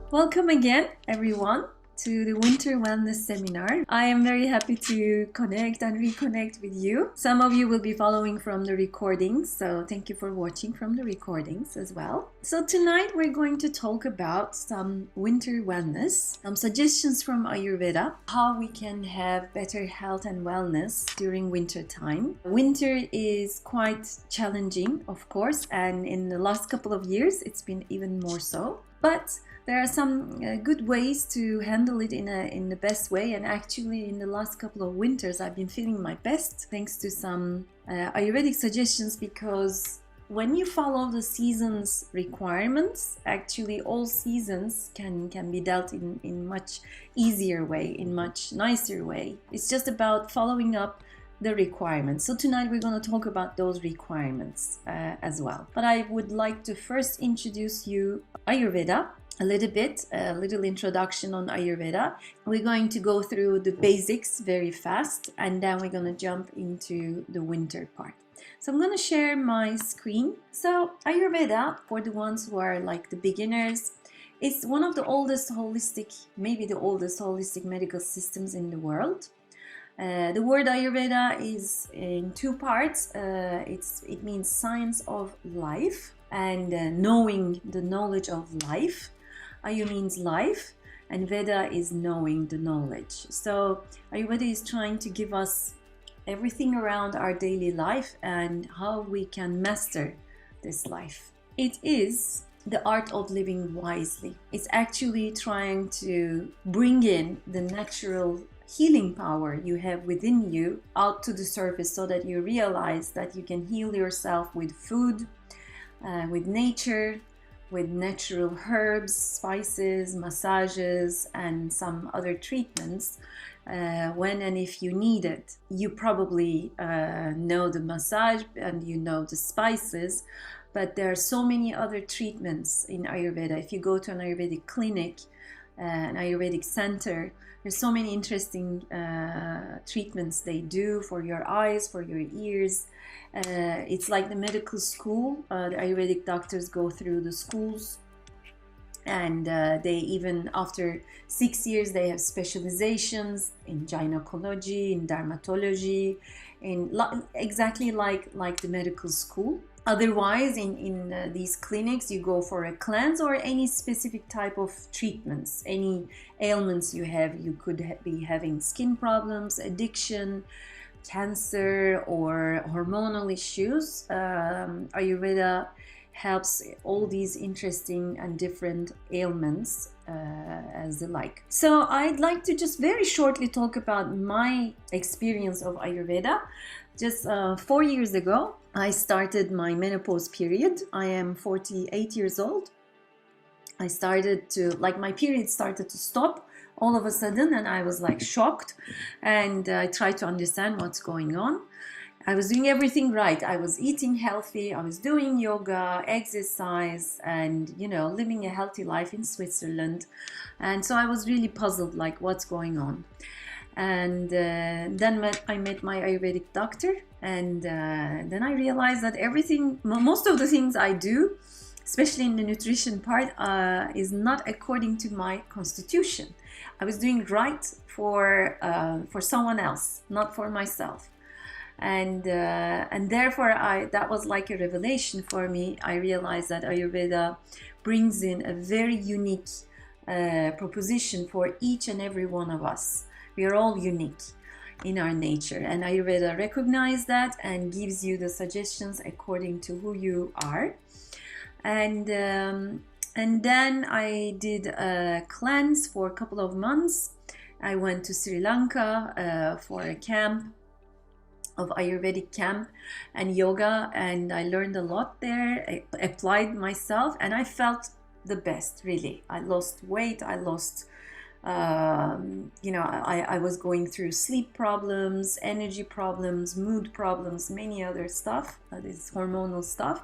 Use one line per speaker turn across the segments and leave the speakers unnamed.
Welcome again, everyone, to the Winter Wellness Seminar. I am very happy to connect and reconnect with you. Some of you will be following from the recordings, so thank you for watching from the recordings as well. So tonight we're going to talk about some winter wellness, some suggestions from Ayurveda, how we can have better health and wellness during winter time. Winter is quite challenging, of course, and in the last couple of years it's been even more so. But there are some good ways to handle it in the best way, and actually in the last couple of winters I've been feeling my best thanks to some Ayurvedic suggestions, because when you follow the season's requirements, actually all seasons can be dealt in much easier way, in much nicer way. It's just about following up the requirements. So tonight we're going to talk about those requirements as well. But I would like to first introduce you Ayurveda, a little introduction on Ayurveda. We're going to go through the basics very fast, and then we're going to jump into the winter part. So I'm going to share my screen. So Ayurveda, for the ones who are like the beginners, it's one of the oldest holistic, maybe the oldest holistic medical systems in the world. The word Ayurveda is in two parts. It means science of life and knowing the knowledge of life. Ayu means life, and Veda is knowing the knowledge. So Ayurveda is trying to give us everything around our daily life and how we can master this life. It is the art of living wisely. It's actually trying to bring in the natural healing power you have within you out to the surface, so that you realize that you can heal yourself with food, with nature, with natural herbs, spices, massages, and some other treatments when and if you need it. You probably know the massage and you know the spices, but there are so many other treatments in Ayurveda. If you go to an Ayurvedic clinic, an Ayurvedic center, there's so many interesting treatments they do for your eyes, for your ears. It's like the medical school. The Ayurvedic doctors go through the schools, and they even after 6 years they have specializations in gynecology, in dermatology, exactly like the medical school. Otherwise, in these clinics, you go for a cleanse or any specific type of treatments, any ailments you have. You could be having skin problems, addiction, cancer, or hormonal issues. Ayurveda helps all these interesting and different ailments as the like. So I'd like to just very shortly talk about my experience of Ayurveda. Just 4 years ago, I started my menopause period. I am 48 years old. My period started to stop all of a sudden, and I was like shocked, and I tried to understand what's going on. I was doing everything right. I was eating healthy, I was doing yoga, exercise, and living a healthy life in Switzerland. And so I was really puzzled, like what's going on. And then I met my Ayurvedic doctor, and then I realized that most of the things I do, especially in the nutrition part, is not according to my constitution. I was doing right for someone else, not for myself. And therefore that was like a revelation for me. I realized that Ayurveda brings in a very unique proposition for each and every one of us. We are all unique in our nature, and Ayurveda recognizes that and gives you the suggestions according to who you are. And then I did a cleanse for a couple of months. I went to Sri Lanka for a camp, of Ayurvedic camp and yoga, and I learned a lot there. I applied myself, and I felt the best, really. I lost weight, I was going through sleep problems, energy problems, mood problems, many other stuff. this hormonal stuff,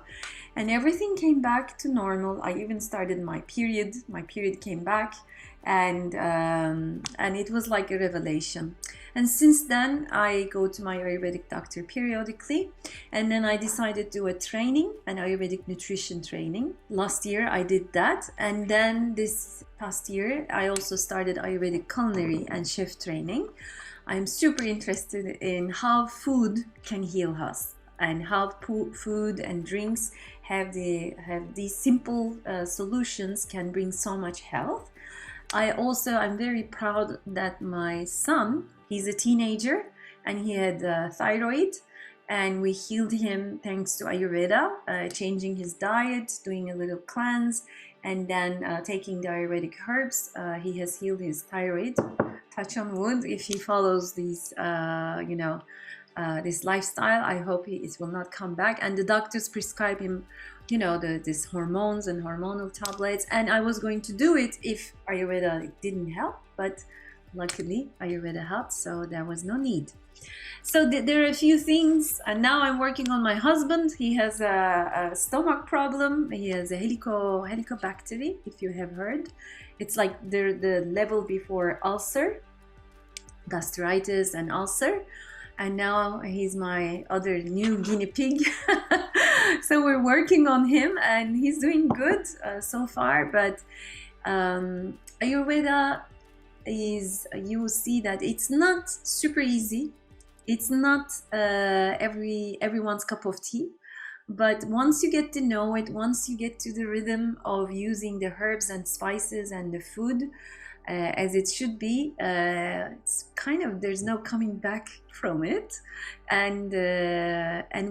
and everything came back to normal. I even started my period. My period came back, and it was like a revelation. And since then, I go to my Ayurvedic doctor periodically, and then I decided to do a training, an Ayurvedic nutrition training. Last year I did that, and then this past year I also started Ayurvedic culinary and chef training. I'm super interested in how food can heal us, and how food and drinks have these simple solutions can bring so much health. I'm very proud that my son, he's a teenager and he had thyroid, and we healed him thanks to Ayurveda, changing his diet, doing a little cleanse, and then taking the Ayurvedic herbs. He has healed his thyroid. Touch on wood, if he follows these, this lifestyle, I hope it will not come back. And the doctors prescribe him, these hormones and hormonal tablets. And I was going to do it if Ayurveda didn't help, but luckily Ayurveda helped, so there was no need. So there are a few things, and now I'm working on my husband. He has a stomach problem. He has a helicobacter, if you have heard. It's like the level before ulcer, gastritis and ulcer. And now he's my other new guinea pig. So we're working on him, and he's doing good so far. But Ayurveda is, you will see that it's not super easy. It's not everyone's cup of tea. But once you get to know it, once you get to the rhythm of using the herbs and spices and the food as it should be, it's kind of, there's no coming back from it. And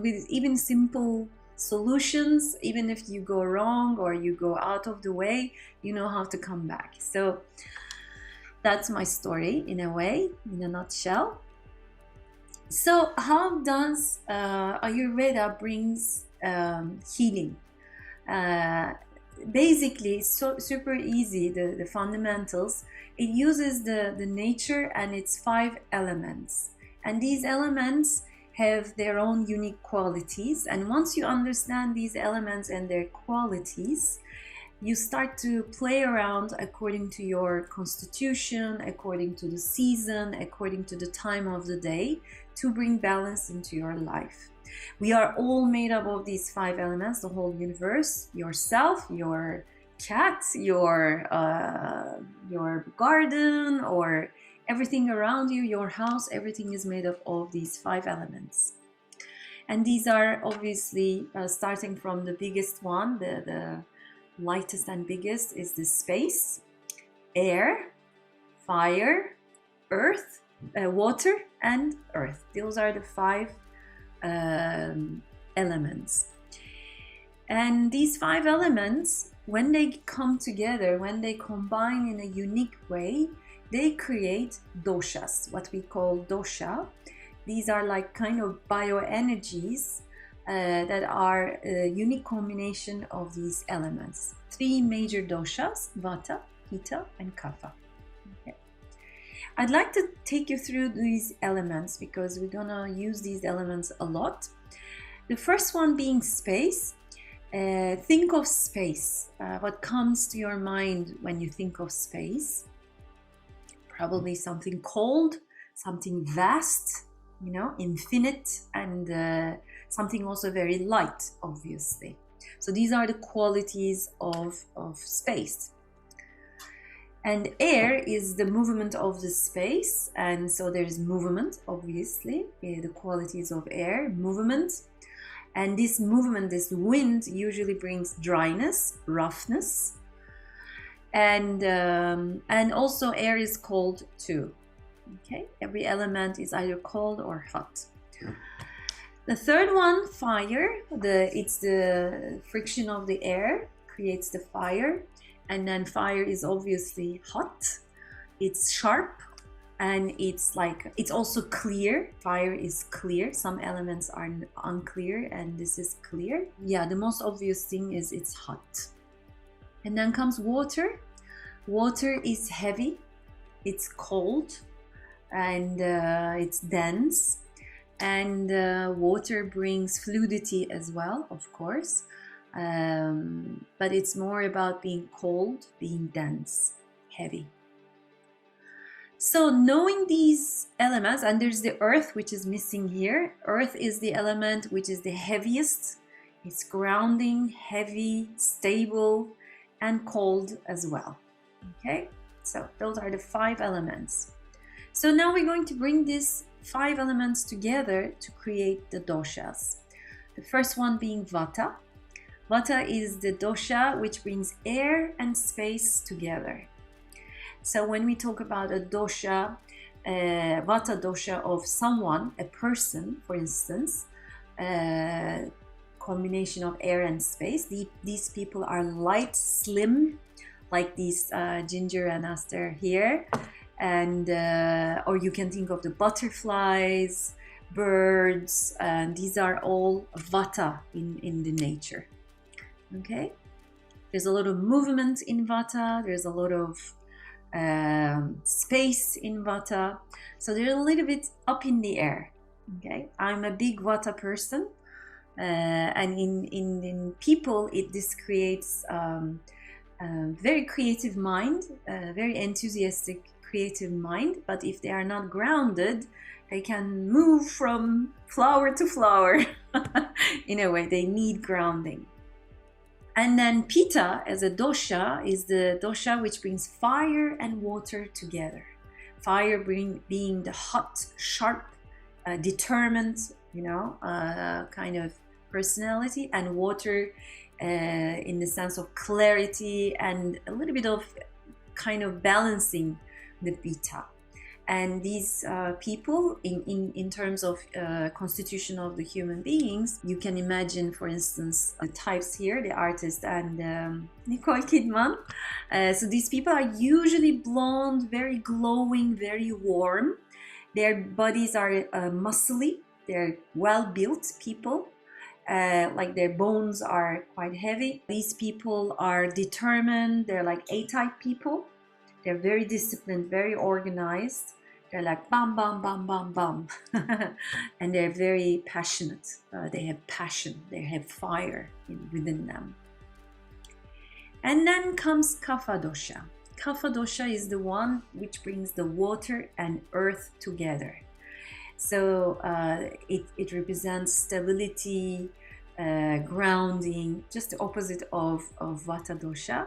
with even simple solutions, even if you go wrong or you go out of the way, you know how to come back. So that's my story in a way, in a nutshell. So how does Ayurveda brings healing? Basically, it's super easy, the fundamentals. It uses the nature and its 5 elements. And these elements have their own unique qualities. And once you understand these elements and their qualities, you start to play around according to your constitution, according to the season, according to the time of the day, to bring balance into your life. We are all made up of these 5 elements, the whole universe, yourself, your cat, your garden, or everything around you, your house, everything is made up of these 5 elements. And these are obviously starting from the biggest one, the lightest and biggest is the space, air, fire, earth, water, and earth. Those are the 5 elements. And these 5 elements, when they come together, when they combine in a unique way, they create doshas, what we call dosha. These are like kind of bioenergies that are a unique combination of these elements. 3 major doshas, vata, pitta, and kapha. Okay. I'd like to take you through these elements because we're gonna use these elements a lot. The first one being space. Think of space. What comes to your mind when you think of space? Probably something cold, something vast, infinite, and something also very light, obviously. So these are the qualities of space. And air is the movement of the space, and so there's movement, obviously, the qualities of air, movement. And this movement, this wind, usually brings dryness, roughness, and also air is cold too. Okay, every element is either cold or hot. The third one, fire. It's the friction of the air creates the fire, and then fire is obviously hot. It's sharp, and it's also clear. Fire is clear. Some elements are unclear, and this is clear. Yeah, the most obvious thing is it's hot. And then comes water. Water is heavy, it's cold, and it's dense. And water brings fluidity as well, of course. But it's more about being cold, being dense, heavy. So knowing these elements, and there's the earth, which is missing here. Earth is the element which is the heaviest. It's grounding, heavy, stable, and cold as well. Okay, so those are the 5 elements. So now we're going to bring these 5 elements together to create the doshas. The first one being Vata. Vata is the dosha which brings air and space together. So when we talk about a dosha, Vata dosha of someone, a person, for instance, combination of air and space, these people are light, slim, like these Ginger and Aster here, and or you can think of the butterflies, birds, and these are all Vata in the nature. Okay, there's a lot of movement in Vata, there's a lot of space in Vata, so they're a little bit up in the air. Okay, I'm a big Vata person, and in people this creates a very creative mind, very enthusiastic creative mind, but if they are not grounded, they can move from flower to flower. In a way, they need grounding. And then Pitta as a dosha is the dosha which brings fire and water together. Fire being the hot, sharp, determined, kind of personality, and water in the sense of clarity and a little bit of kind of balancing the Pitta. And these people, in terms of constitution of the human beings, you can imagine, for instance, the types here, the artist and Nicole Kidman. So these people are usually blonde, very glowing, very warm. Their bodies are muscly. They're well-built people. Like their bones are quite heavy. These people are determined. They're like A-type people. They're very disciplined, very organized. They're like bam, bam, bam, bam, bam. And they're very passionate. They have passion. They have fire within them. And then comes Kapha dosha. Kapha dosha is the one which brings the water and earth together. So it represents stability, grounding, just the opposite of Vata dosha.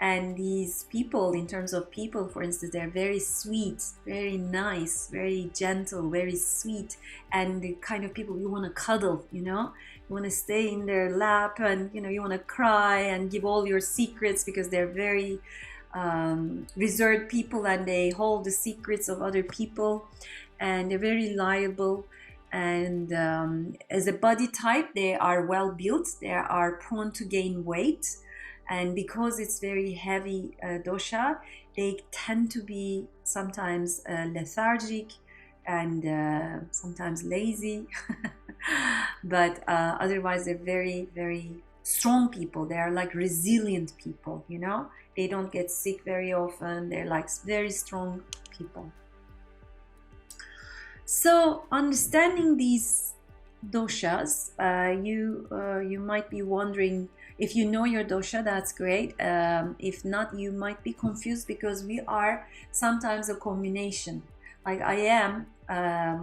And these people, in terms of people, for instance, they're very sweet, very nice, very gentle, very sweet, and the kind of people you want to cuddle, you want to stay in their lap, and you want to cry and give all your secrets, because they're very reserved people and they hold the secrets of other people, and they're very liable. And as a body type, they are well built, they are prone to gain weight. And because it's very heavy dosha, they tend to be sometimes lethargic and sometimes lazy. But otherwise, they're very, very strong people. They are like resilient people, They don't get sick very often. They're like very strong people. So understanding these doshas, you might be wondering, if you know your dosha, that's great. If not, you might be confused, because we are sometimes a combination. Like I am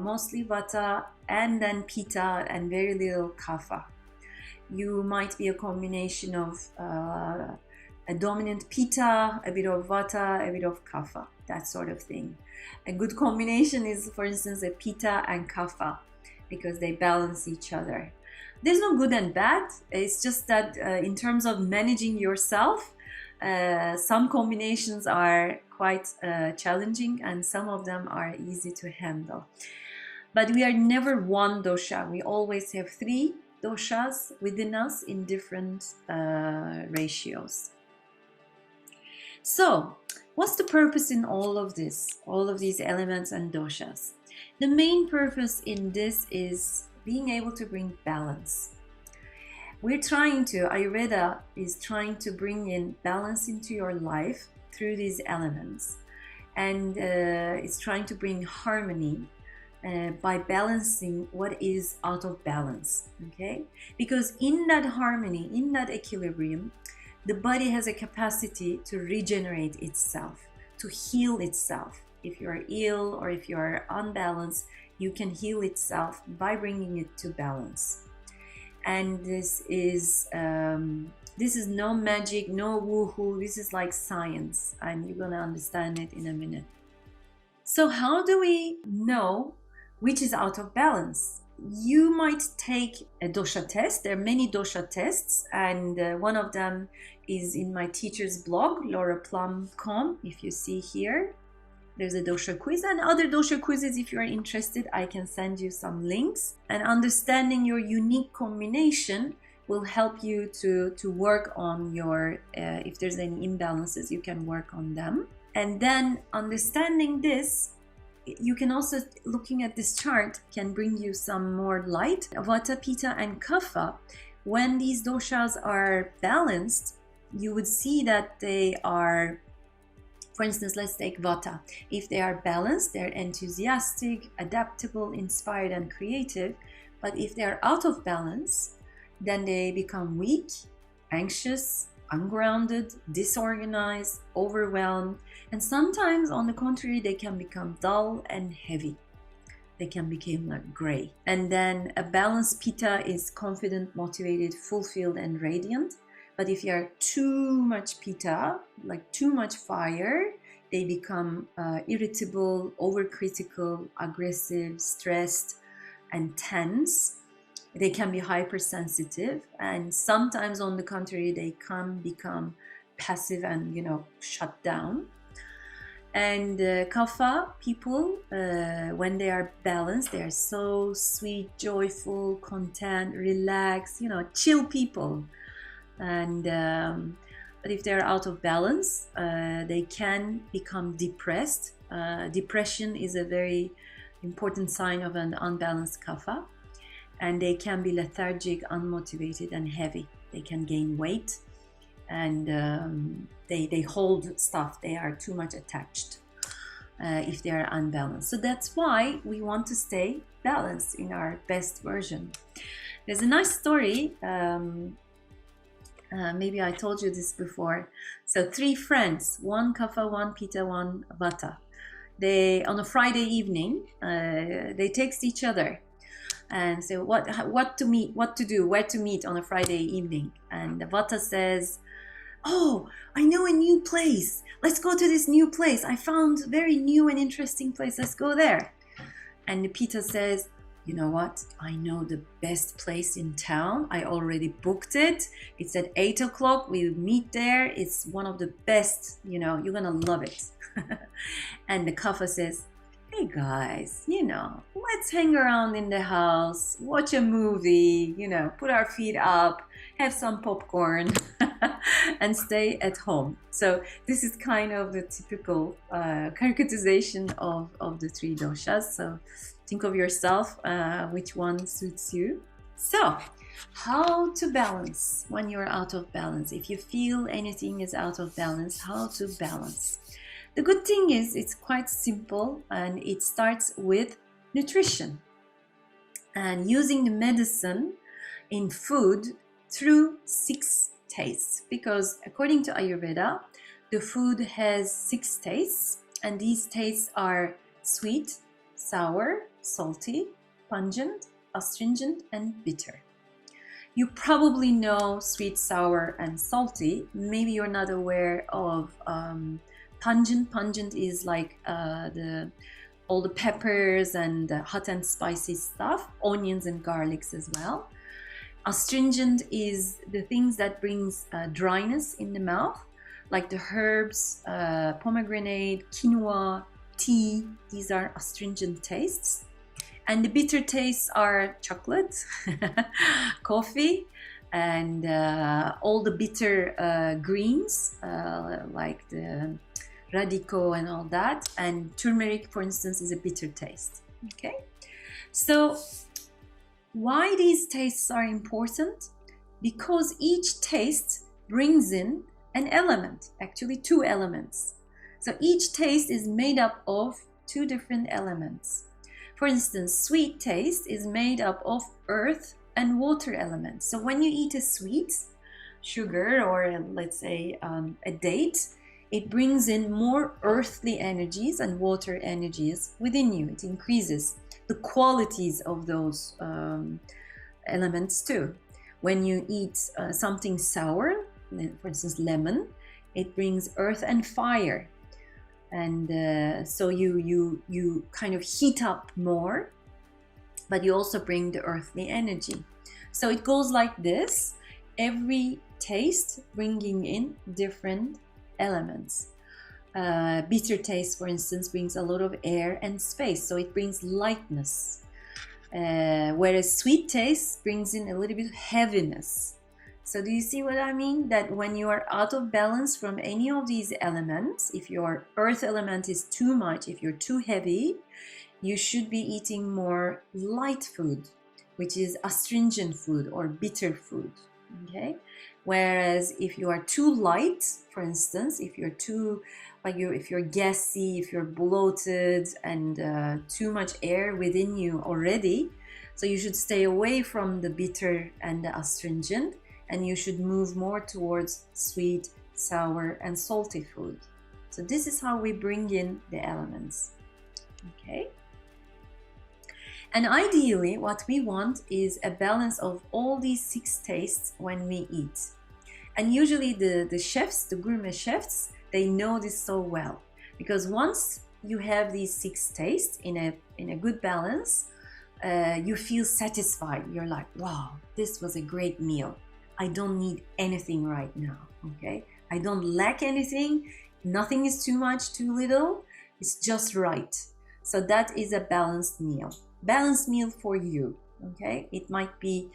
mostly Vata and then Pitta and very little Kapha. You might be a combination of a dominant Pitta, a bit of Vata, a bit of Kapha, that sort of thing. A good combination is, for instance, a Pitta and Kapha, because they balance each other. There's no good and bad. It's just that in terms of managing yourself, some combinations are quite challenging and some of them are easy to handle. But we are never one dosha. We always have 3 doshas within us in different ratios. So, what's the purpose in all of this, all of these elements and doshas? The main purpose in this is being able to bring balance. Ayurveda is trying to bring in balance into your life through these elements. And it's trying to bring harmony by balancing what is out of balance, okay? Because in that harmony, in that equilibrium, the body has a capacity to regenerate itself, to heal itself. If you are ill or if you are unbalanced, you can heal itself by bringing it to balance. And this is no magic, no woohoo. This is like science, and you're gonna understand it in a minute. So how do we know which is out of balance? You might take a dosha test. There are many dosha tests, and one of them is in my teacher's blog, lauraplum.com. If you see here, there's a dosha quiz and other dosha quizzes. If you are interested, I can send you some links. And understanding your unique combination will help you to work on your, if there's any imbalances, you can work on them. And then understanding this, you can also, looking at this chart, can bring you some more light. Vata, Pitta, and Kapha, when these doshas are balanced, you would see that they are, for instance, let's take Vata. If they are balanced, they're enthusiastic, adaptable, inspired, and creative. But if they are out of balance, then they become weak, anxious, ungrounded, disorganized, overwhelmed, and sometimes, on the contrary, they can become dull and heavy. They can become like gray. And then a balanced Pitta is confident, motivated, fulfilled, and radiant. But if you are too much Pitta, like too much fire, they become irritable, overcritical, aggressive, stressed, and tense. They can be hypersensitive, and sometimes, on the contrary, they can become passive and, shut down. And Kapha people, when they are balanced, they are so sweet, joyful, content, relaxed, chill people. And but if they're out of balance, they can become depressed. Depression is a very important sign of an unbalanced Kapha. And they can be lethargic, unmotivated, and heavy. They can gain weight, and they hold stuff. They are too much attached if they are unbalanced. So that's why we want to stay balanced in our best version. There's a nice story. Maybe I told you this before. So 3 friends, 1 Kapha, 1 Pitta, 1 Vata. They, on a Friday evening, they text each other and say what to meet, what to do, where to meet on a Friday evening. And the Vata says, "Oh, I know a new place. Let's go to this new place. I found a very new and interesting place. Let's go there." And the Pitta says, "You know what? I know the best place in town. I already booked it. It's at 8 o'clock. We'll meet there. It's one of the best, you're gonna love it." And the Kapha says, "Hey guys, let's hang around in the house, watch a movie, put our feet up, have some popcorn, and stay at home." So this is kind of the typical caricaturization of the 3 doshas. So think of yourself, which one suits you. So how to balance when you're out of balance? If you feel anything is out of balance, how to balance? The good thing is it's quite simple, and it starts with nutrition and using the medicine in food through 6 tastes. Because according to Ayurveda, the food has 6 tastes, and these tastes are sweet, sour, salty, pungent, astringent, and bitter. You probably know sweet, sour, and salty. Maybe you're not aware of pungent. Pungent is like all the peppers and the hot and spicy stuff, onions and garlics as well. Astringent is the things that brings dryness in the mouth, like the herbs, pomegranate, quinoa, tea. These are astringent tastes. And the bitter tastes are chocolate, coffee, and all the bitter greens, like the radico and all that. And turmeric, for instance, is a bitter taste. Okay, so why these tastes are important? Because each taste brings in an element, actually 2 elements. So each taste is made up of 2 different elements. For instance, sweet taste is made up of earth and water elements. So when you eat a sweet, sugar, or let's say a date, it brings in more earthly energies and water energies within you. It increases the qualities of those elements too. When you eat something sour, for instance lemon, it brings earth and fire, and so you kind of heat up more, but you also bring the earthly energy. So it goes like this, every taste bringing in different elements. Bitter taste, for instance, brings a lot of air and space, so it brings lightness. Whereas sweet taste brings in a little bit of heaviness. So do you see what I mean? That when you are out of balance from any of these elements, if your earth element is too much, if you're too heavy, you should be eating more light food, which is astringent food or bitter food. Okay? Whereas if you are too light, for instance, if you're too, if you're gassy, if you're bloated and too much air within you already, so you should stay away from the bitter and the astringent, and you should move more towards sweet, sour, and salty food. So this is how we bring in the elements. Okay? And ideally, what we want is a balance of all these 6 tastes when we eat. And usually the chefs, the gourmet chefs, they know this so well. Because once you have these 6 tastes in a good balance, you feel satisfied. You're like, wow, this was a great meal. I don't need anything right now, okay? I don't lack anything. Nothing is too much, too little. It's just right. So that is a balanced meal. Balanced meal for you, okay? It might be,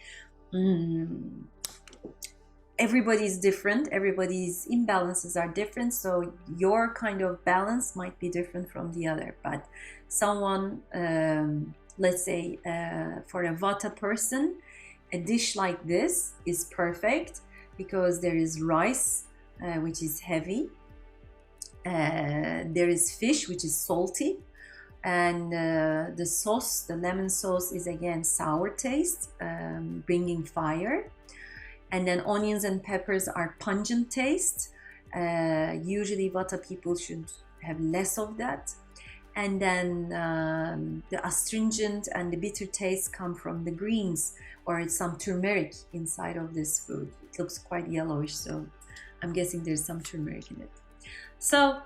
everybody's different. Everybody's imbalances are different. So your kind of balance might be different from the other. But someone, let's say for a Vata person, a dish like this is perfect because there is rice, which is heavy. There is fish, which is salty. And the sauce, the lemon sauce, is again sour taste, bringing fire. And then onions and peppers are pungent taste. Usually Vata people should have less of that. And then the astringent and the bitter taste come from the greens, or it's some turmeric inside of this food. It looks quite yellowish, so I'm guessing there's some turmeric in it. So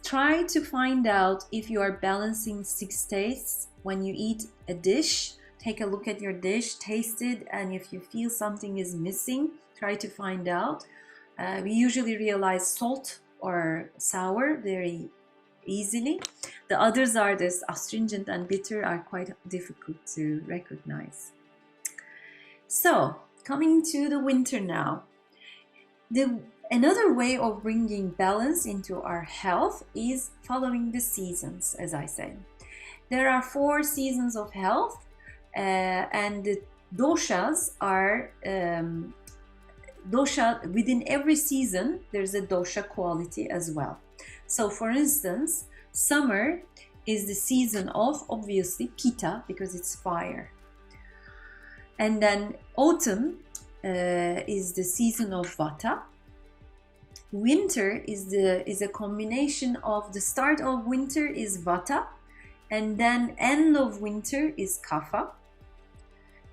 try to find out if you are balancing 6 tastes when you eat a dish. Take a look at your dish, taste it, and if you feel something is missing, try to find out. We usually realize salt or sour very easily. The others are this astringent and bitter are quite difficult to recognize. So coming to the winter now, another way of bringing balance into our health is following the seasons, as I said. There are 4 seasons of health, and the doshas are dosha. Within every season there's a dosha quality as well. So for instance, summer is the season of, obviously, pitta, because it's fire. And then autumn is the season of vata. Winter is a combination of, the start of winter is vata, and then end of winter is kapha.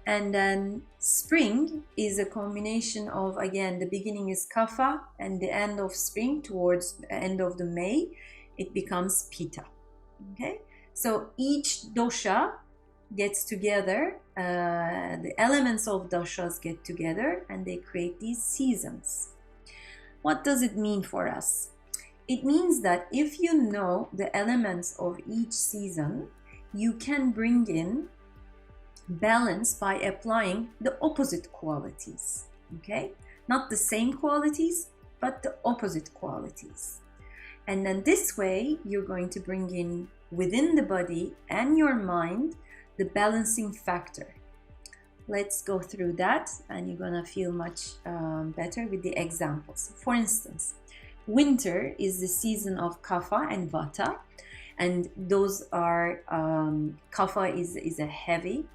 And then spring is a combination of, again, the beginning is kapha, and the end of spring, towards the end of the May, it becomes pitta. Okay, so each dosha gets together, the elements of doshas get together, and they create these seasons. What does it mean for us? It means that if you know the elements of each season, you can bring in balance by applying the opposite qualities. Okay, not the same qualities, but the opposite qualities. And then this way, you're going to bring in within the body and your mind the balancing factor. Let's go through that, and you're gonna feel much better with the examples. For instance, winter is the season of kapha and vata, and those are kapha is a heavy,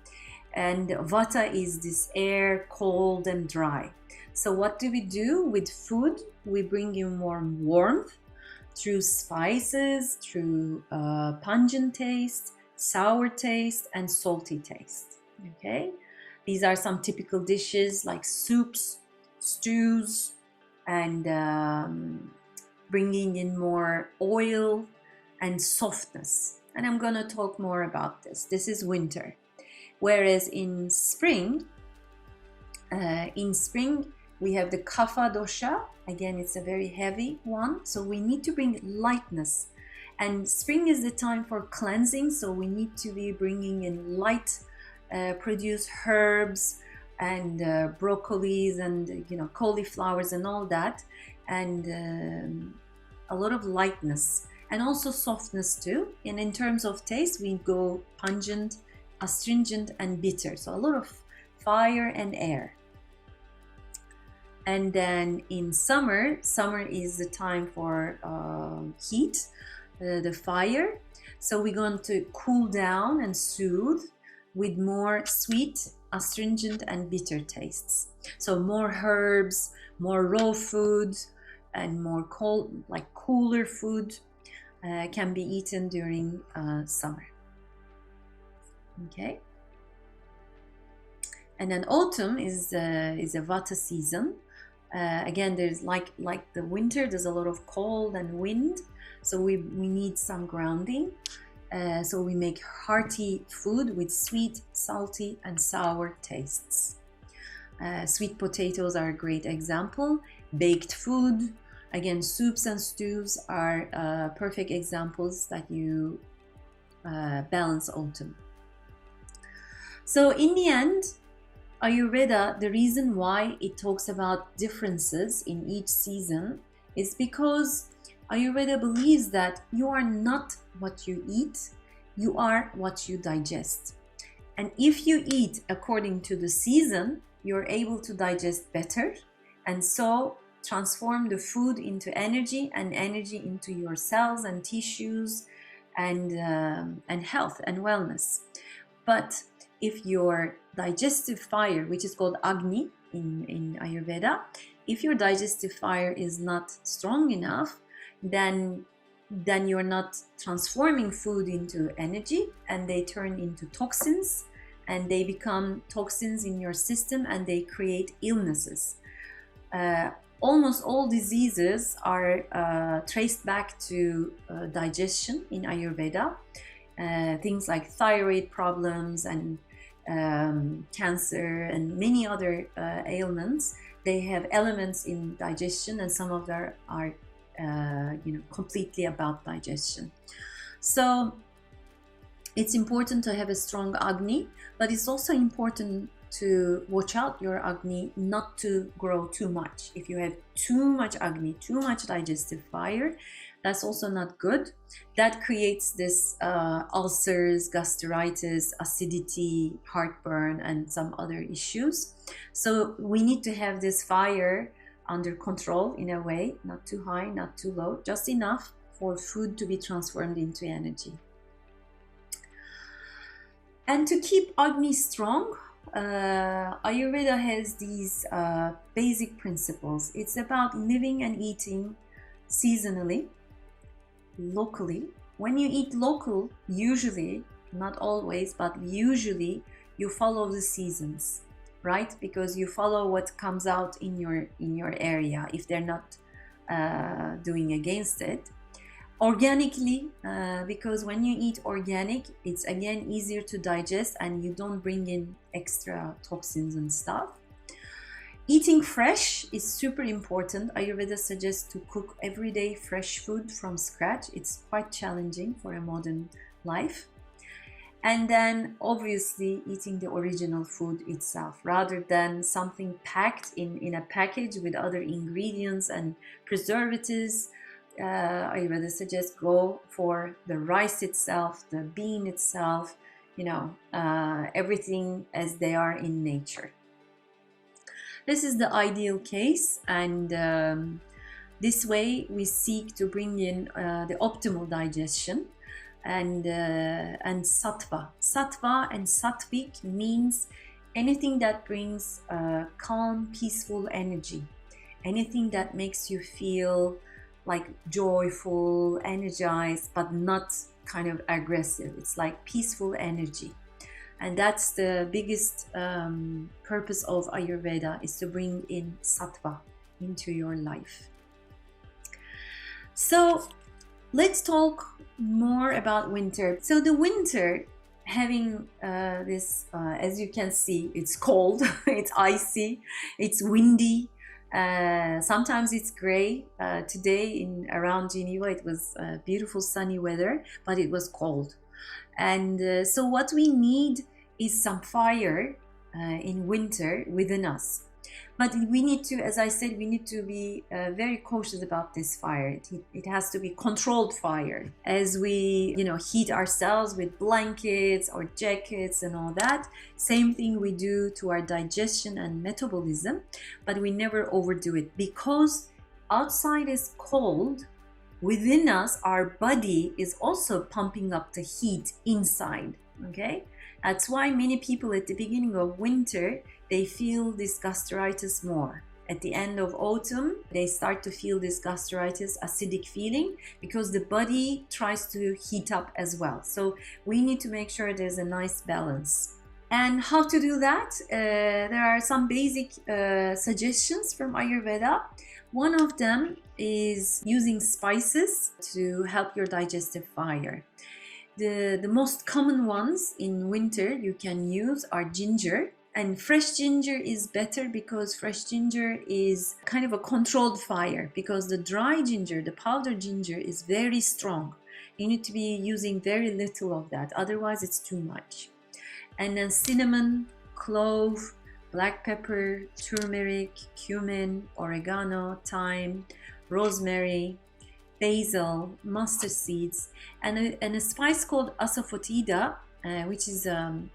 and vata is this air, cold and dry. So what do we do with food? We bring in more warmth through spices, through pungent taste, sour taste, and salty taste. Okay, these are some typical dishes like soups, stews, and bringing in more oil and softness. And I'm gonna talk more about this. This is winter. Whereas in spring we have the kapha dosha. Again, it's a very heavy one, so we need to bring lightness. And spring is the time for cleansing, so we need to be bringing in light produce herbs and broccolis and cauliflowers and all that, and a lot of lightness and also softness too. And in terms of taste, we go pungent, astringent, and bitter. So a lot of fire and air. And then in summer is the time for heat, the fire. So we're going to cool down and soothe with more sweet, astringent, and bitter tastes. So more herbs, more raw food, and more cold, like cooler food can be eaten during summer. Okay. And then autumn is a vata season. Again, there's like the winter, there's a lot of cold and wind, so we need some grounding. So we make hearty food with sweet, salty, and sour tastes. Sweet potatoes are a great example. Baked food, again, soups and stews are perfect examples that you balance autumn. So in the end, Ayurveda, the reason why it talks about differences in each season is because Ayurveda believes that you are not what you eat, you are what you digest. And if you eat according to the season, you're able to digest better, and so transform the food into energy, and energy into your cells and tissues and health and wellness. But if your digestive fire, which is called Agni in Ayurveda, if your digestive fire is not strong enough, then you're not transforming food into energy, and they turn into toxins, and they become toxins in your system, and they create illnesses. Almost all diseases are traced back to digestion in Ayurveda. Things like thyroid problems and cancer and many other ailments, they have elements in digestion, and some of them are completely about digestion. So it's important to have a strong Agni, but it's also important to watch out your Agni not to grow too much. If you have too much Agni, too much digestive fire, that's also not good. That creates this ulcers, gastritis, acidity, heartburn, and some other issues. So we need to have this fire under control in a way, not too high, not too low, just enough for food to be transformed into energy. And to keep Agni strong, Ayurveda has these basic principles. It's about living and eating seasonally, locally. When you eat local, usually, not always, but usually you follow the seasons, right? Because you follow what comes out in your area, if they're not doing against it. Organically, because when you eat organic, it's again easier to digest, and you don't bring in extra toxins and stuff. Eating fresh is super important. Ayurveda suggests to cook every day fresh food from scratch. It's quite challenging for a modern life. And then obviously eating the original food itself, rather than something packed in a package with other ingredients and preservatives. Ayurveda suggests go for the rice itself, the bean itself, everything as they are in nature. This is the ideal case, and this way we seek to bring in the optimal digestion. and sattva. Sattva and sattvic means anything that brings calm, peaceful energy, anything that makes you feel like joyful, energized, but not kind of aggressive. It's like peaceful energy. And that's the biggest purpose of Ayurveda, is to bring in sattva into your life. So let's talk more about winter. So the winter, having this, as you can see, it's cold, it's icy, it's windy. Sometimes it's gray. Today around Geneva, it was beautiful sunny weather, but it was cold. And so what we need is some fire in winter within us. But we need to, as I said, we need to be very cautious about this fire. It has to be controlled fire. As we, heat ourselves with blankets or jackets and all that, same thing we do to our digestion and metabolism, but we never overdo it, because outside is cold. Within us, our body is also pumping up the heat inside, okay? That's why many people at the beginning of winter, they feel this gastritis more. At the end of autumn, they start to feel this gastritis, acidic feeling, because the body tries to heat up as well. So we need to make sure there's a nice balance. And how to do that? There are some basic suggestions from Ayurveda. One of them is using spices to help your digestive fire. The most common ones in winter you can use are ginger, and fresh ginger is better because fresh ginger is kind of a controlled fire, because the dry ginger, the powdered ginger, is very strong. You need to be using very little of that, otherwise it's too much. And then cinnamon, clove, black pepper, turmeric, cumin, oregano, thyme, rosemary, basil, mustard seeds, and a spice called asafoetida, which is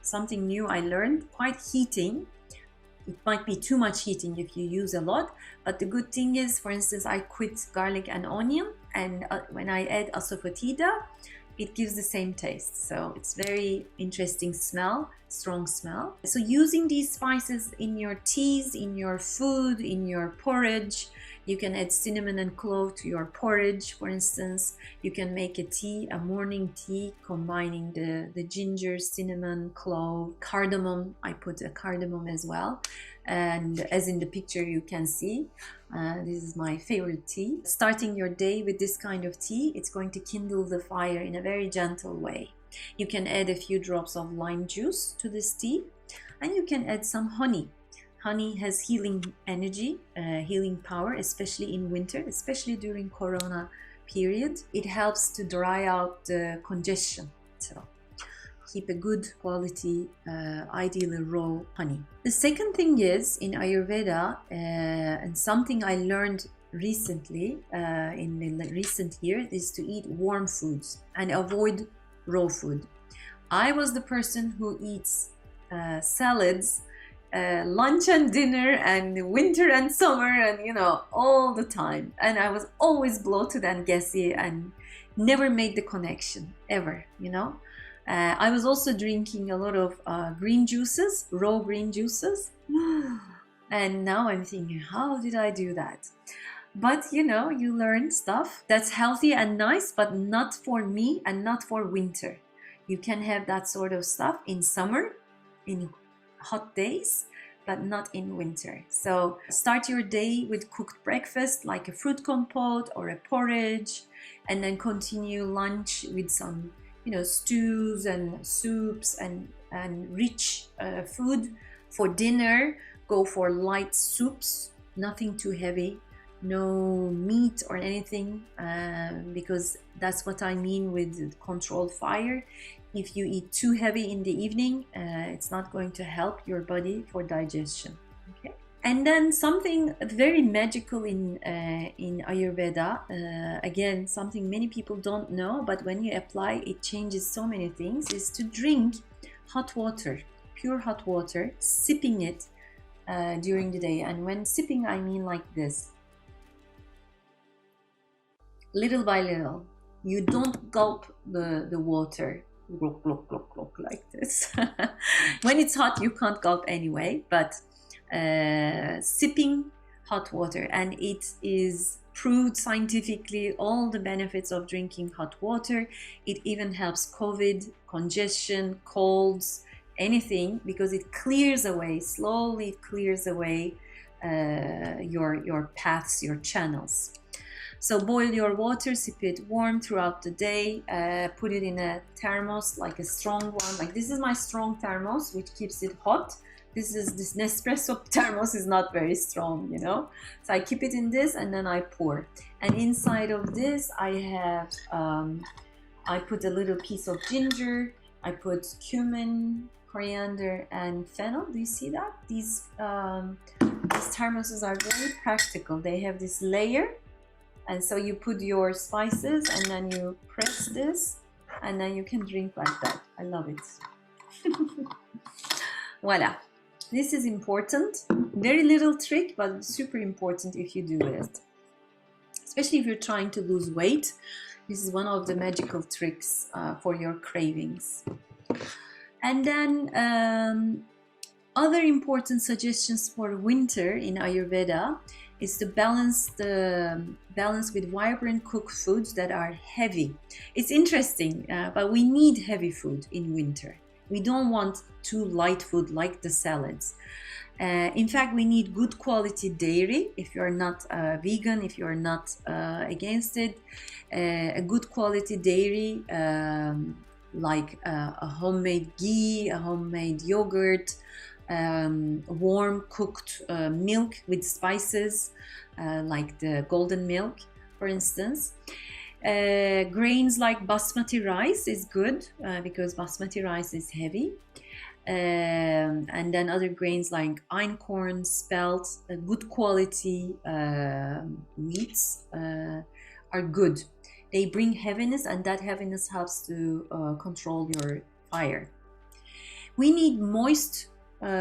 something new I learned, quite heating. It might be too much heating if you use a lot, but the good thing is, for instance, I quit garlic and onion, and when I add asafoetida, it gives the same taste. So it's very interesting smell, strong smell. So using these spices in your teas, in your food, in your porridge, you can add cinnamon and clove to your porridge, for instance. You can make a tea, a morning tea, combining the ginger, cinnamon, clove, cardamom. I put a cardamom as well. And as in the picture you can see, this is my favorite tea. Starting your day with this kind of tea, it's going to kindle the fire in a very gentle way. You can add a few drops of lime juice to this tea, and you can add some honey. Honey has healing energy, healing power, especially in winter, especially during Corona period. It helps to dry out the congestion. So keep a good quality, ideally raw honey. The second thing is, in Ayurveda, and something I learned recently, in the recent years, is to eat warm foods and avoid raw food. I was the person who eats salads, lunch and dinner, and winter and summer, and all the time. And I was always bloated and gassy and never made the connection, ever, I was also drinking a lot of green juices, raw green juices. And now I'm thinking, how did I do that? But you learn stuff that's healthy and nice, but not for me and not for winter. You can have that sort of stuff in summer, in hot days, but not in winter. So start your day with cooked breakfast, like a fruit compote or a porridge, and then continue lunch with some stews and soups and rich food. For dinner, go for light soups, nothing too heavy, no meat or anything, because that's what I mean with controlled fire. If you eat too heavy in the evening, it's not going to help your body for digestion. Okay. And then something very magical in Ayurveda, again, something many people don't know, but when you apply, it changes so many things, is to drink hot water, pure hot water, sipping it during the day. And when sipping, I mean like this. Little by little, You don't gulp the water glug, glug, glug, glug, like this. When it's hot, you can't gulp anyway, but sipping hot water, and it is proved scientifically all the benefits of drinking hot water. It even helps COVID, congestion, colds, anything, because it clears away, slowly it clears away your paths, your channels. So boil your water, sip it warm throughout the day, put it in a thermos, like a strong one. Like this is my strong thermos, which keeps it hot. This Nespresso thermos is not very strong, you know. So I keep it in this and then I pour. And inside of this I have, I put a little piece of ginger, I put cumin, coriander and fennel. Do you see that? These thermoses are very practical. They have this layer, and so you put your spices and then you press this and then you can drink like that. I love it. Voila. This is important. Very little trick, but super important if you do it. Especially if you're trying to lose weight. This is one of the magical tricks for your cravings. And then other important suggestions for winter in Ayurveda is to balance with vibrant cooked foods that are heavy. It's interesting, but we need heavy food in winter. We don't want too light food like the salads. In fact, we need good quality dairy. If you're not vegan, if you're not against it, a good quality dairy, like a homemade ghee, a homemade yogurt, warm cooked milk with spices, like the golden milk, for instance. Grains like basmati rice is good because basmati rice is heavy. And then other grains like einkorn, spelt, good quality wheats are good. They bring heaviness, and that heaviness helps to control your fire. We need moist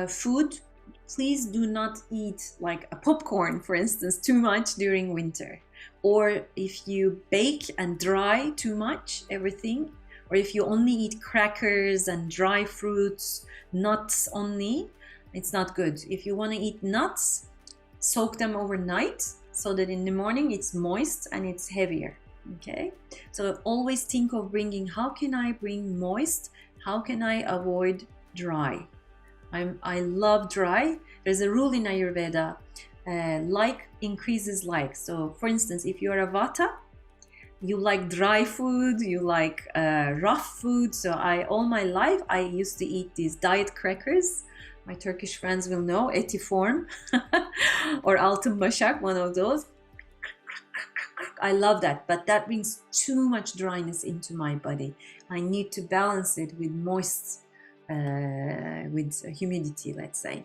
food. Please do not eat like a popcorn, for instance, too much during winter. Or if you bake and dry too much, everything, or if you only eat crackers and dry fruits, nuts only, it's not good. If you want to eat nuts, soak them overnight so that in the morning it's moist and it's heavier. Okay, so always think of bringing, how can I bring moist? How can I avoid dry? I love dry. There's a rule in Ayurveda, like increases like. So for instance, if you're a Vata, you like dry food, you like rough food. So all my life I used to eat these diet crackers. My Turkish friends will know, etiform or altın başak, one of those. I love that, but that brings too much dryness into my body. I need to balance it with moist, with humidity, let's say.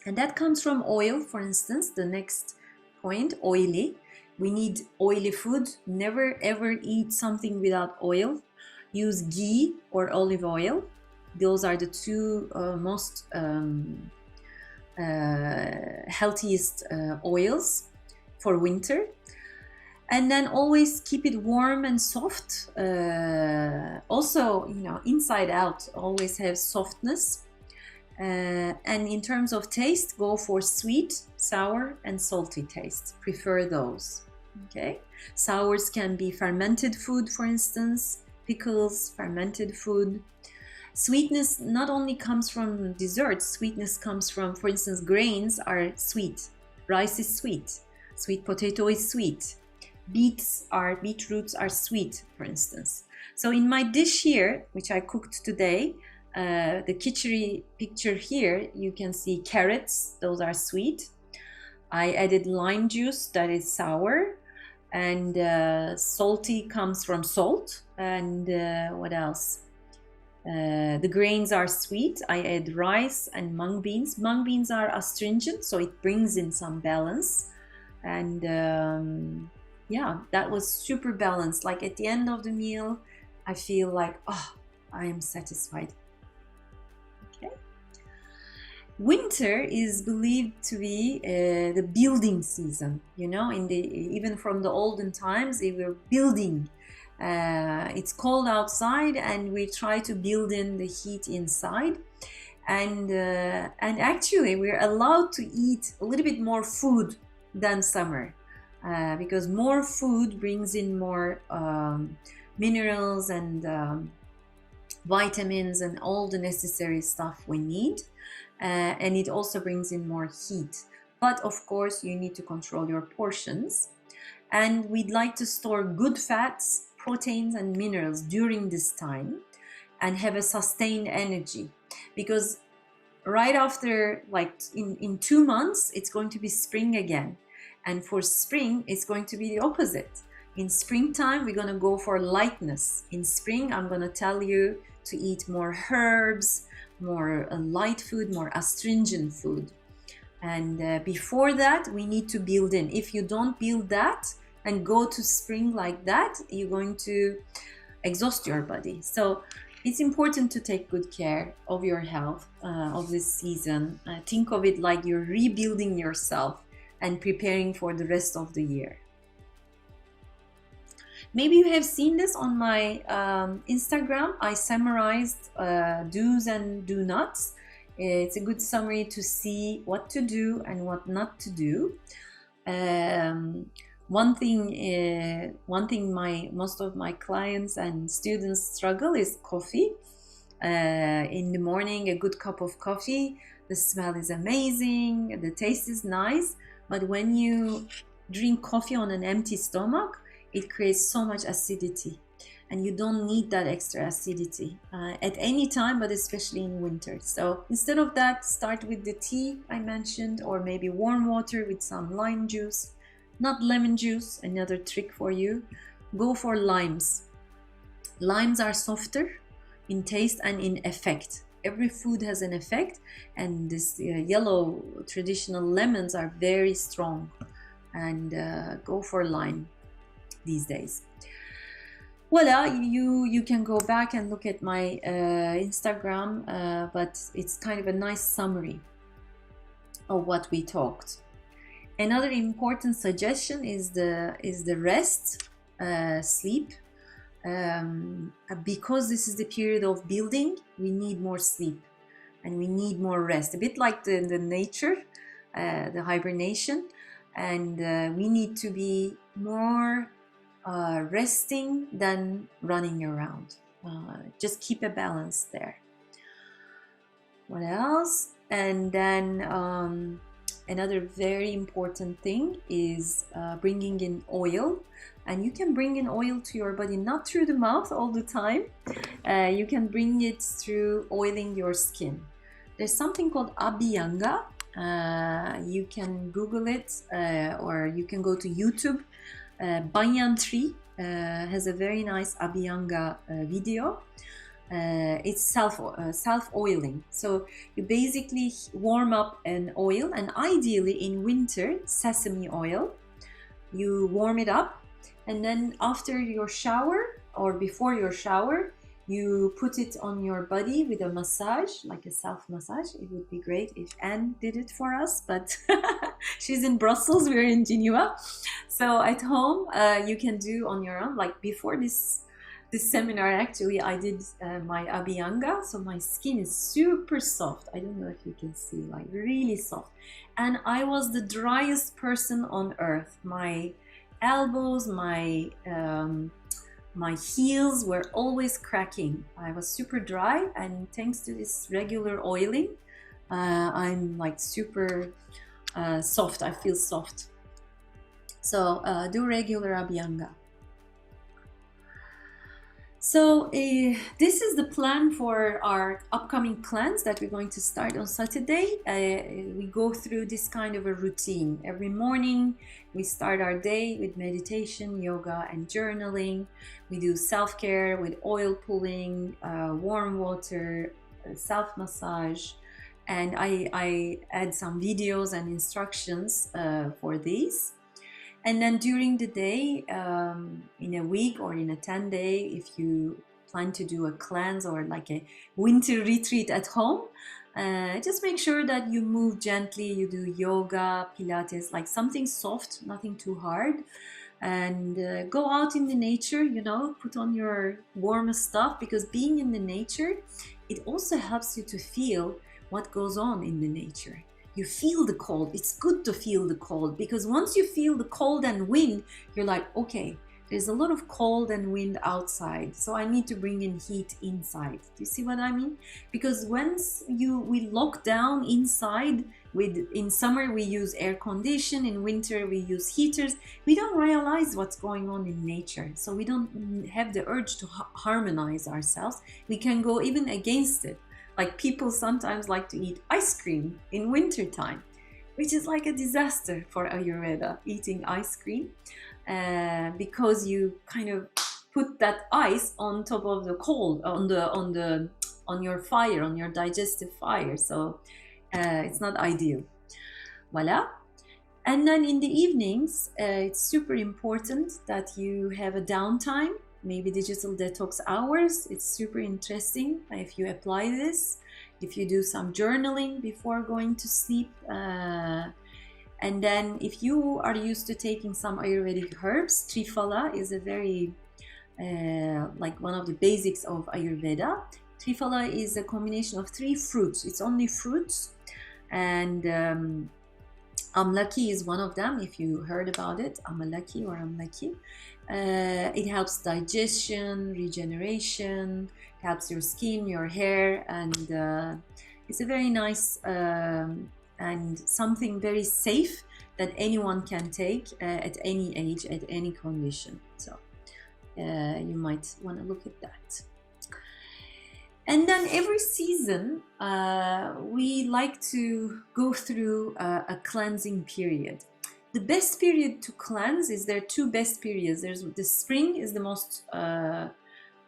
And that comes from oil, for instance. The next point, oily. We need oily food. Never ever eat something without oil. Use ghee or olive oil. Those are the two most healthiest oils for winter. And then always keep it warm and soft. Also, you know, inside out, always have softness. And in terms of taste, go for sweet, sour, and salty taste. Prefer those. Okay. Sours can be fermented food, for instance, pickles, fermented food. Sweetness not only comes from desserts, sweetness comes from, for instance, grains are sweet. Rice is sweet. Sweet potato is sweet. Beetroots are sweet, for instance. So in my dish here, which I cooked today, the khichdi picture here, you can see carrots, those are sweet. I added lime juice, that is sour, and salty comes from salt. And what else? The grains are sweet. I add rice and mung beans. Mung beans are astringent, so it brings in some balance. And yeah, that was super balanced. Like at the end of the meal, I feel like, oh, I am satisfied. Okay. Winter is believed to be the building season. You know, even from the olden times, they were building It's cold outside, and we try to build in the heat inside. And actually, we're allowed to eat a little bit more food than summer, because more food brings in more minerals and vitamins and all the necessary stuff we need, and it also brings in more heat. But of course, you need to control your portions, and we'd like to store good fats, proteins, and minerals during this time and have a sustained energy, because right after, like in 2 months, it's going to be spring again, and for spring it's going to be the opposite. In springtime, we're going to go for lightness. In spring, I'm going to tell you to eat more herbs, more light food, more astringent food. And before that, we need to build in. If you don't build that and go to spring like that, you're going to exhaust your body. So it's important to take good care of your health of this season. Think of it like you're rebuilding yourself and preparing for the rest of the year. Maybe you have seen this on my Instagram. I summarized do's and do nots. It's a good summary to see what to do and what not to do. One thing most of my clients and students struggle is coffee. In the morning, a good cup of coffee, the smell is amazing, the taste is nice, but when you drink coffee on an empty stomach, it creates so much acidity, and you don't need that extra acidity at any time, but especially in winter. So instead of that, start with the tea I mentioned, or maybe warm water with some lime juice, not lemon juice. Another trick for you, go for limes. Limes are softer in taste and in effect. Every food has an effect, and this yellow traditional lemons are very strong, and go for lime these days. Voila, you can go back and look at my Instagram, but it's kind of a nice summary of what we talked. Another important suggestion is the rest, sleep. Because this is the period of building, we need more sleep and we need more rest, a bit like the nature, the hibernation, and we need to be more resting than running around. Just keep a balance there. What else? And then another very important thing is bringing in oil. And you can bring in oil to your body, not through the mouth all the time. You can bring it through oiling your skin. There's something called Abhyanga. You can Google it, or you can go to YouTube. Banyan Tree has a very nice Abhyanga video. It's self-oiling. So you basically warm up an oil, and ideally in winter, sesame oil. You warm it up, and then after your shower or before your shower, you put it on your body with a massage, like a self-massage. It would be great if Anne did it for us, but she's in Brussels, we're in Geneva. So at home, you can do on your own. Like before this seminar, actually, I did my Abhyanga, so my skin is super soft. I don't know if you can see, like really soft. And I was the driest person on earth. My elbows, my heels were always cracking. I was super dry, and thanks to this regular oiling, I'm like super soft. I feel soft. So do regular Abhyanga. So this is the plan for our upcoming cleanse that we're going to start on Saturday. We go through this kind of a routine. Every morning we start our day with meditation, yoga, and journaling. We do self-care with oil pulling, warm water, self-massage, and I add some videos and instructions for these. And then during the day, in a week or in a 10-day, if you plan to do a cleanse or like a winter retreat at home, just make sure that you move gently. You do yoga, Pilates, like something soft, nothing too hard. and go out in the nature, you know, put on your warmest stuff, because being in the nature, it also helps you to feel what goes on in the nature. You feel the cold. It's good to feel the cold, because once you feel the cold and wind, you're like, okay, there's a lot of cold and wind outside, so I need to bring in heat inside. Do you see what I mean? Because once we lock down inside, in summer we use air condition, in winter we use heaters, we don't realize what's going on in nature, so we don't have the urge to harmonize ourselves. We can go even against it. Like people sometimes like to eat ice cream in winter time, which is like a disaster for Ayurveda, eating ice cream, because you kind of put that ice on top of the cold, on your fire, on your digestive fire. So it's not ideal. Voila. And then in the evenings, it's super important that you have a downtime, maybe digital detox hours. It's super interesting if you apply this, if you do some journaling before going to sleep. And then if you are used to taking some Ayurvedic herbs, Triphala is a very, like one of the basics of Ayurveda. Triphala is a combination of 3 fruits. It's only fruits. And Amlaki is one of them, if you heard about it, Amalaki or Amlaki. It helps digestion, regeneration, helps your skin, your hair, and it's a very nice and something very safe that anyone can take at any age, at any condition. So you might want to look at that. And then every season, we like to go through a cleansing period. The best period to cleanse is, there are 2 best periods. There's the spring is the most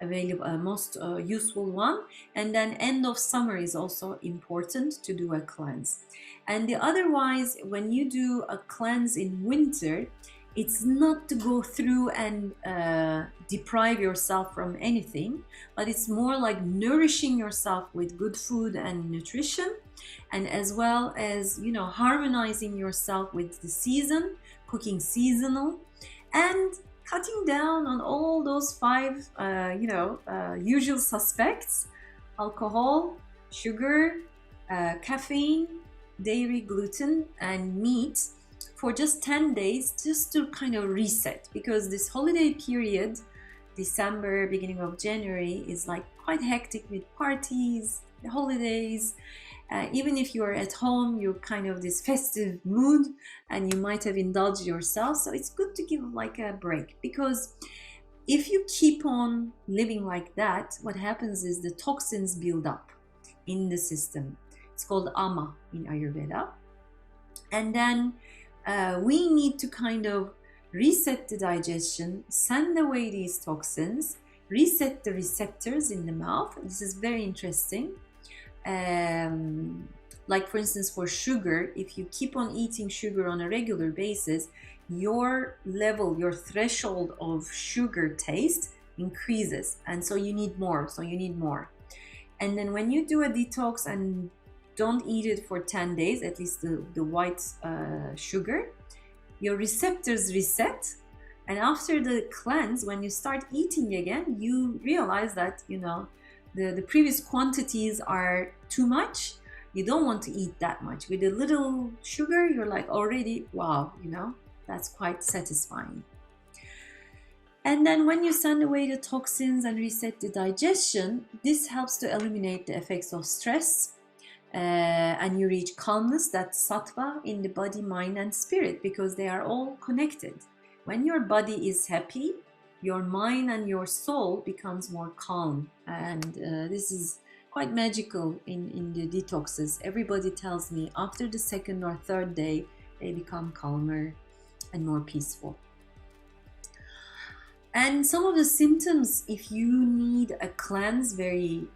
available, most useful one, and then end of summer is also important to do a cleanse. And the otherwise, when you do a cleanse in winter, it's not to go through and deprive yourself from anything, but it's more like nourishing yourself with good food and nutrition, and as well as, you know, harmonizing yourself with the season, cooking seasonal, and cutting down on all those 5 usual suspects: alcohol, sugar, caffeine, dairy, gluten, and meat, for just 10 days, just to kind of reset. Because this holiday period, December, beginning of January, is like quite hectic with parties, the holidays. Even if you're at home, you're kind of this festive mood and you might have indulged yourself. So it's good to give like a break, because if you keep on living like that, what happens is the toxins build up in the system. It's called ama in Ayurveda. And then we need to kind of reset the digestion, send away these toxins, reset the receptors in the mouth. This is very interesting. Like for instance, for sugar, if you keep on eating sugar on a regular basis, your level, your threshold of sugar taste increases, and so you need more, And then when you do a detox and don't eat it for 10 days, at least the white sugar, your receptors reset. And after the cleanse, when you start eating again, you realize that, you know, the previous quantities are too much. You don't want to eat that much. With a little sugar, you're like already, wow, you know, that's quite satisfying. And then when you send away the toxins and reset the digestion, this helps to eliminate the effects of stress, and you reach calmness, that's sattva, in the body, mind, and spirit, because they are all connected. When your body is happy, your mind and your soul becomes more calm, and this is quite magical in the detoxes. Everybody tells me after the 2nd or 3rd day, they become calmer and more peaceful. And some of the symptoms, if you need a cleanse very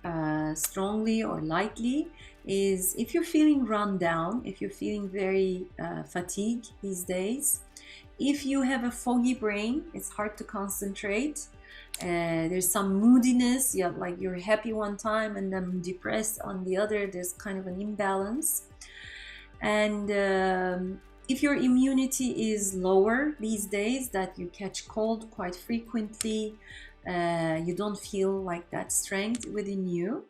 strongly or lightly, is if you're feeling run down, if you're feeling very fatigued these days, if you have a foggy brain, it's hard to concentrate, there's some moodiness, like you're happy one time and then depressed on the other, there's kind of an imbalance. And If your immunity is lower these days, that you catch cold quite frequently, you don't feel like that strength within you.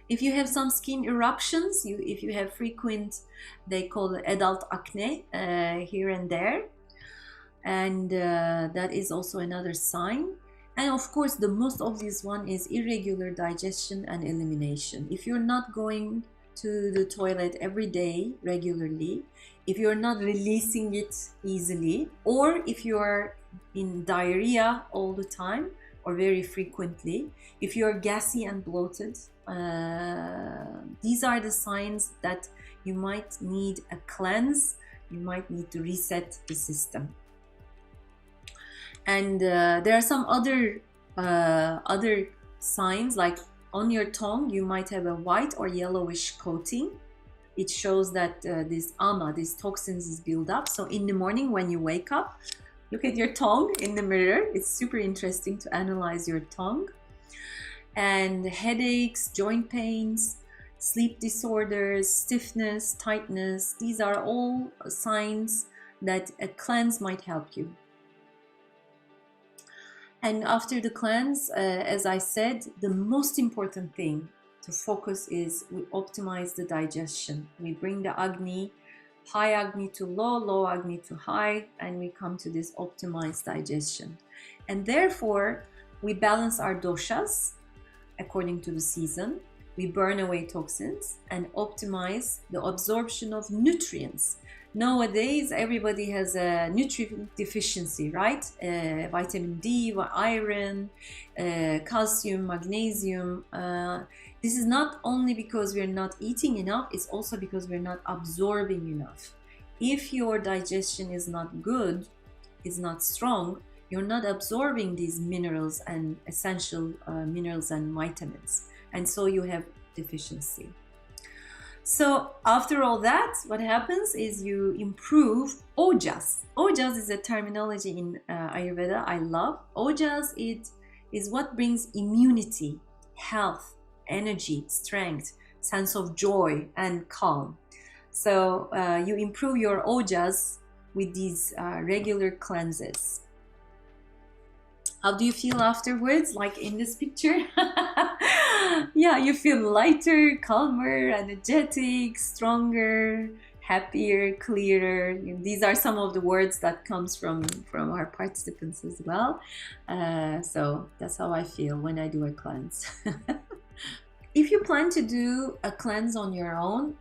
If you have some skin eruptions, if you have frequent, they call it adult acne here and there, and that is also another sign. And of course, the most obvious one is irregular digestion and elimination. If you're not going to the toilet every day regularly, if you're not releasing it easily, or if you're in diarrhea all the time or very frequently, if you're gassy and bloated, these are the signs that you might need a cleanse. You might need to reset the system. And there are some other signs, like on your tongue you might have a white or yellowish coating. It shows that this ama, these toxins, is built up. So in the morning when you wake up, look at your tongue in the mirror. It's super interesting to analyze your tongue. And headaches, joint pains, sleep disorders, stiffness, tightness, these are all signs that a cleanse might help you. And after the cleanse, as I said, the most important thing to focus is we optimize the digestion. We bring the Agni, high Agni to low, low Agni to high, and we come to this optimized digestion. And therefore, we balance our doshas according to the season. We burn away toxins and optimize the absorption of nutrients. Nowadays, everybody has a nutrient deficiency, right? Vitamin D, iron, calcium, magnesium. This is not only because we're not eating enough, it's also because we're not absorbing enough. If your digestion is not good, is not strong, you're not absorbing these minerals and essential minerals and vitamins. And so you have deficiency. So after all that, what happens is you improve ojas. Ojas is a terminology in Ayurveda I love. Ojas, it is what brings immunity, health, energy, strength, sense of joy, and calm. So you improve your ojas with these regular cleanses. How do you feel afterwards? Like in this picture? Yeah, you feel lighter, calmer, energetic, stronger, happier, clearer. These are some of the words that comes from our participants as well. So that's how I feel when I do a cleanse. If you plan to do a cleanse on your own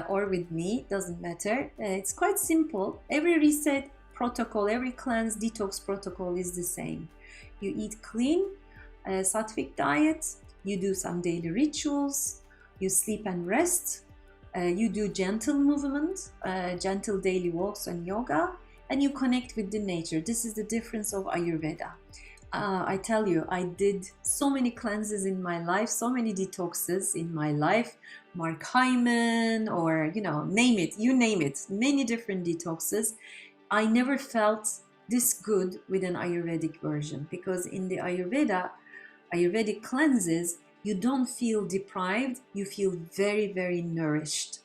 or with me, doesn't matter. It's quite simple. Every reset protocol, every cleanse detox protocol is the same. You eat clean, sattvic diet, you do some daily rituals, you sleep and rest, you do gentle movement, gentle daily walks and yoga, and you connect with the nature. This is the difference of Ayurveda. I tell you, I did so many cleanses in my life, so many detoxes in my life, Mark Hyman, or name it, you name it, many different detoxes. I never felt this good with an Ayurvedic version, because in the Ayurvedic cleanses, you don't feel deprived, you feel very, very nourished.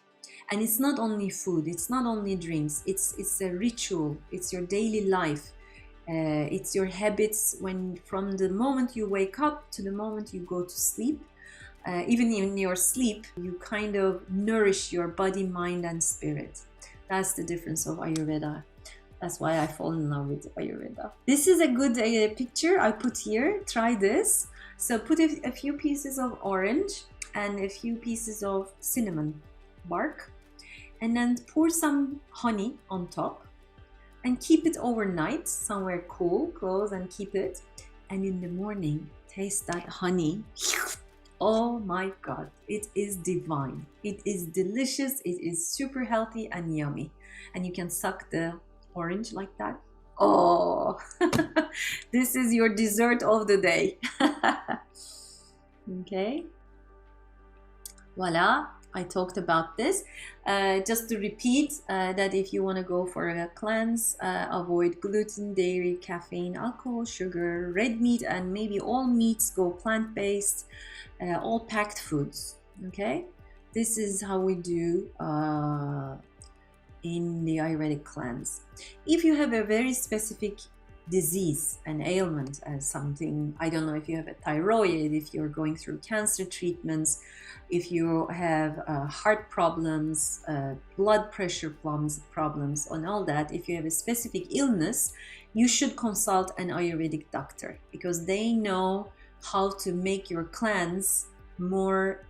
And it's not only food, it's not only drinks, it's a ritual, it's your daily life, it's your habits from the moment you wake up to the moment you go to sleep. Even in your sleep, you kind of nourish your body, mind, and spirit. That's the difference of Ayurveda. That's why I fall in love with Ayurveda. This is a good picture I put here. Try this. So put a few pieces of orange and a few pieces of cinnamon bark, and then pour some honey on top and keep it overnight somewhere cool, close, and keep it. And in the morning, taste that honey. Oh my God, it is divine. It is delicious. It is super healthy and yummy. And you can suck the orange like that. Oh, this is your dessert of the day. Okay, voila, I talked about this. Just to repeat that if you want to go for a cleanse, avoid gluten, dairy, caffeine, alcohol, sugar, red meat, and maybe all meats. Go plant-based, all packed foods. Okay, this is how we do in the Ayurvedic cleanse. If you have a very specific disease, an ailment, as something, I don't know, if you have a thyroid, if you're going through cancer treatments, if you have heart problems, blood pressure problems, and all that, if you have a specific illness, you should consult an Ayurvedic doctor, because they know how to make your cleanse more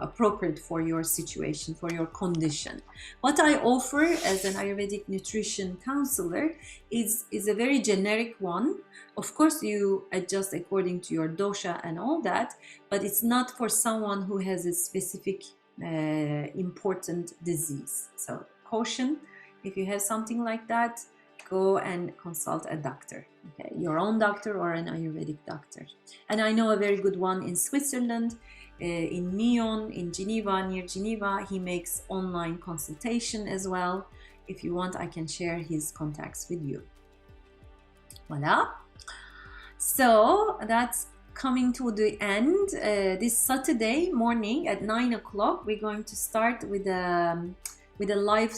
appropriate for your situation, for your condition. What I offer as an Ayurvedic nutrition counselor is a very generic one. Of course, you adjust according to your dosha and all that, but it's not for someone who has a specific important disease. So caution, if you have something like that, go and consult a doctor, okay? Your own doctor or an Ayurvedic doctor. And I know a very good one in Switzerland, in Nyon, in Geneva, near Geneva. He makes online consultation as well. If you want, I can share his contacts with you. Voila. So that's coming to the end. This Saturday morning at 9 o'clock, we're going to start with a live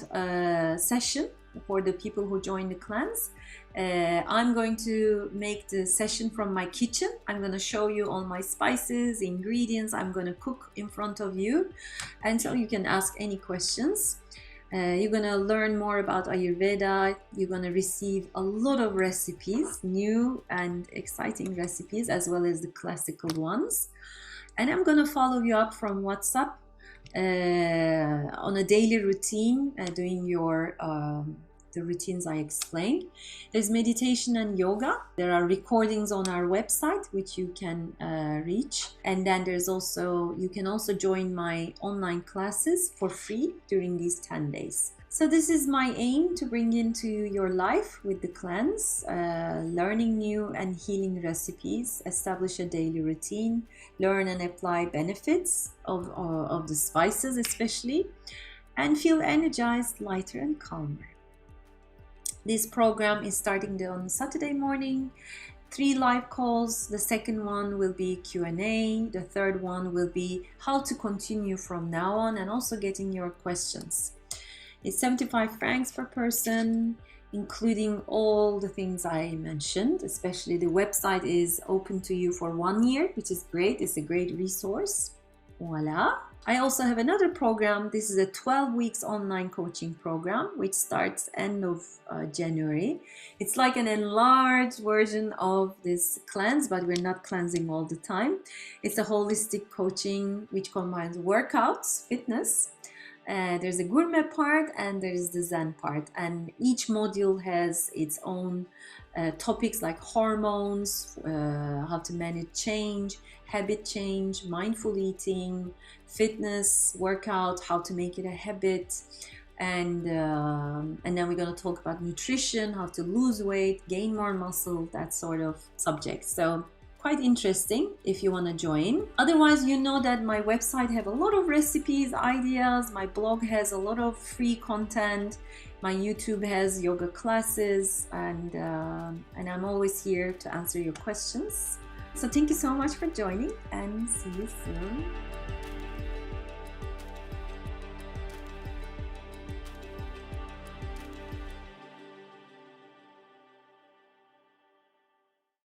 session for the people who join the cleanse. I'm going to make the session from my kitchen. I'm going to show you all my spices, ingredients. I'm going to cook in front of you, and so you can ask any questions. You're going to learn more about Ayurveda. You're going to receive a lot of recipes, new and exciting recipes, as well as the classical ones. And I'm going to follow you up from WhatsApp on a daily routine, doing your the routines I explained. There's meditation and yoga. There are recordings on our website which you can reach, and then there's also, you can also join my online classes for free during these 10 days. So this is my aim, to bring into your life with the cleanse, learning new and healing recipes, establish a daily routine, learn and apply benefits of the spices especially, and feel energized, lighter and calmer. This program is starting on Saturday morning, 3 live calls. The second one will be Q&A. The third one will be how to continue from now on, and also getting your questions. It's 75 francs per person, including all the things I mentioned. Especially the website is open to you for 1 year, which is great. It's a great resource. Voila. I also have another program. This is a 12 weeks online coaching program, which starts end of January. It's like an enlarged version of this cleanse, but we're not cleansing all the time. It's a holistic coaching which combines workouts, fitness. There's a gourmet part and there's the Zen part, and each module has its own topics like hormones, how to manage change, habit change, mindful eating, fitness, workout, how to make it a habit, and then we're going to talk about nutrition, how to lose weight, gain more muscle, that sort of subject. So quite interesting if you want to join. Otherwise, you know that my website have a lot of recipes, ideas. My blog has a lot of free content. My YouTube has yoga classes, and I'm always here to answer your questions. So thank you so much for joining, and see you soon.